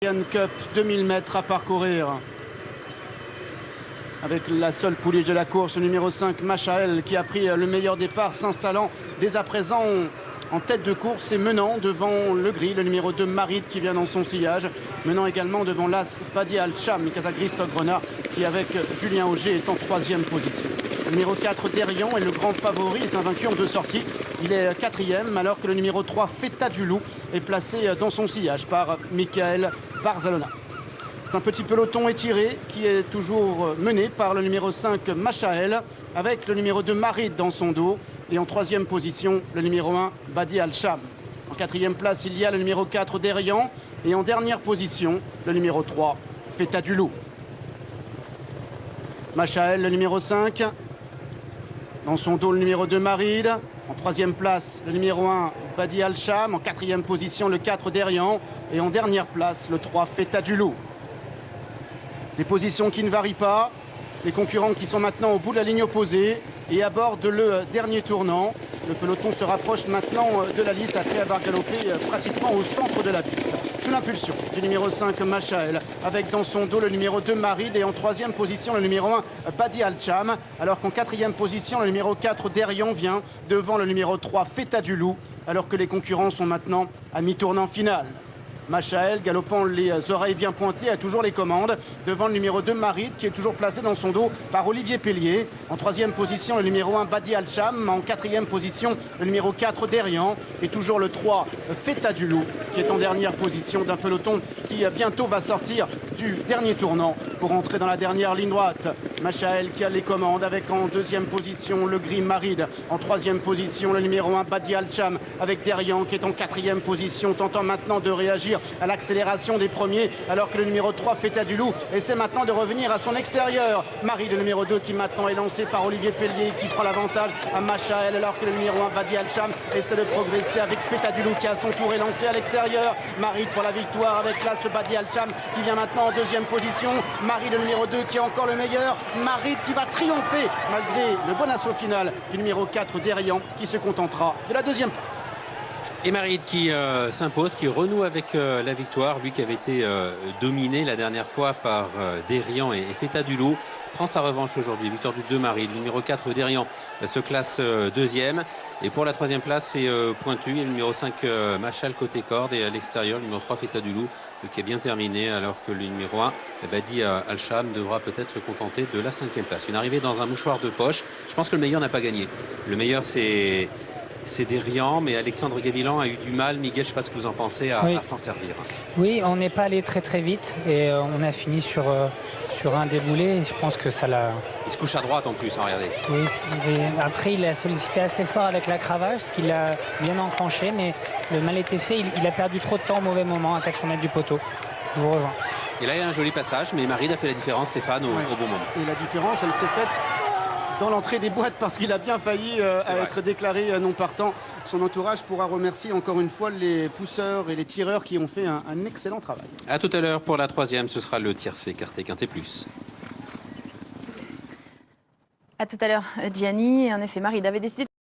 Cup, 2000 mètres à parcourir. Avec la seule pouliche de la course, le numéro 5, Machael, qui a pris le meilleur départ, s'installant dès à présent en tête de course et menant devant le gris, le numéro 2, Marid, qui vient dans son sillage. Menant également devant l'As Badi Al-Cham, Mikasa Grena, qui avec Julien Auger est en 3e position. Le numéro 4, Derian, est le grand favori, est invaincu en 2 sorties. Il est 4e, alors que le numéro 3, Feta du Loup, est placé dans son sillage par Michael Barzalona. C'est un petit peloton étiré qui est toujours mené par le numéro 5, Machael, avec le numéro 2, Marid, dans son dos. Et en 3e position, le numéro 1, Badi Al-Cham. En 4e place, il y a le numéro 4, Derian. Et en dernière position, le numéro 3, Feta du Loup. Machael, le numéro 5. Dans son dos, le numéro 2, Marid. En 3e place, le numéro 1, Badi Al-Cham. En 4e position, le 4, Derian. Et en dernière place, le 3, Feta du Loup. Les positions qui ne varient pas. Les concurrents qui sont maintenant au bout de la ligne opposée et abordent le dernier tournant. Le peloton se rapproche maintenant de la lisse après avoir galopé pratiquement au centre de la piste. Sous l'impulsion du numéro 5, Machael, avec dans son dos le numéro 2, Marid, et en 3e position le numéro 1, Badi Al-Cham, alors qu'en 4e position le numéro 4, Derian, vient devant le numéro 3, Feta du Loup, alors que les concurrents sont maintenant à mi-tournant final. Machael, galopant les oreilles bien pointées, a toujours les commandes devant le numéro 2, Marid, qui est toujours placé dans son dos par Olivier Pellier. En 3e position, le numéro 1, Badi Al-Cham. En 4e position, le numéro 4, Derian. Et toujours le 3, Feta du Loup, qui est en dernière position d'un peloton qui bientôt va sortir du dernier tournant pour entrer dans la dernière ligne droite. Machael qui a les commandes avec en 2e position le gris Marid. En 3e position, le numéro 1, Badi Al-Cham, avec Derian qui est en 4e position, tentant maintenant de réagir à l'accélération des premiers, alors que le numéro 3, Feta du Loup, essaie maintenant de revenir à son extérieur. Marid, le numéro 2, qui maintenant est lancé par Olivier Pellier, qui prend l'avantage à Machael, alors que le numéro 1, Badi Al-Cham, essaie de progresser avec Feta du Loup, qui à son tour est lancé à l'extérieur. Marid pour la victoire avec l'As Badi Al-Cham, qui vient maintenant en 2e position. Marid, le numéro 2, qui est encore le meilleur. Marid qui va triompher malgré le bon assaut final du numéro 4, Derian, qui se contentera de la 2e place. Et Marid qui s'impose, qui renoue avec la victoire. Lui qui avait été dominé la dernière fois par Derian et Feta du Loup, prend sa revanche aujourd'hui. Victoire du 2, Marid. Le numéro 4, Derian, se classe 2e. Et pour la 3e place, c'est pointu. Et le numéro 5, Machal côté corde. Et à l'extérieur, le numéro 3, Feta du Loup, qui est bien terminé. Alors que le numéro 1, Badi Al-Cham, devra peut-être se contenter de la 5e place. Une arrivée dans un mouchoir de poche. Je pense que le meilleur n'a pas gagné. Le meilleur, c'est Derian, mais Alexandre Gavilan a eu du mal, Miguel, je ne sais pas ce que vous en pensez, à s'en servir. Oui, on n'est pas allé très vite et on a fini sur un déboulé. Je pense que ça l'a... Il se couche à droite en plus, regardez. Oui, après il a sollicité assez fort avec la cravache, ce qui l'a bien enclenché, mais le mal était fait. Il a perdu trop de temps au mauvais moment à 400 mètres du poteau. Je vous rejoins. Et là, il y a un joli passage, mais Marid a fait la différence, Stéphane, au bon moment. Et la différence, elle s'est faite dans l'entrée des boîtes parce qu'il a bien failli être déclaré non partant. Son entourage pourra remercier encore une fois les pousseurs et les tireurs qui ont fait un excellent travail. A tout à l'heure pour la 3e, ce sera le tiercé écarté quinté plus. À tout à l'heure, Gianni. En effet, Marid avait décidé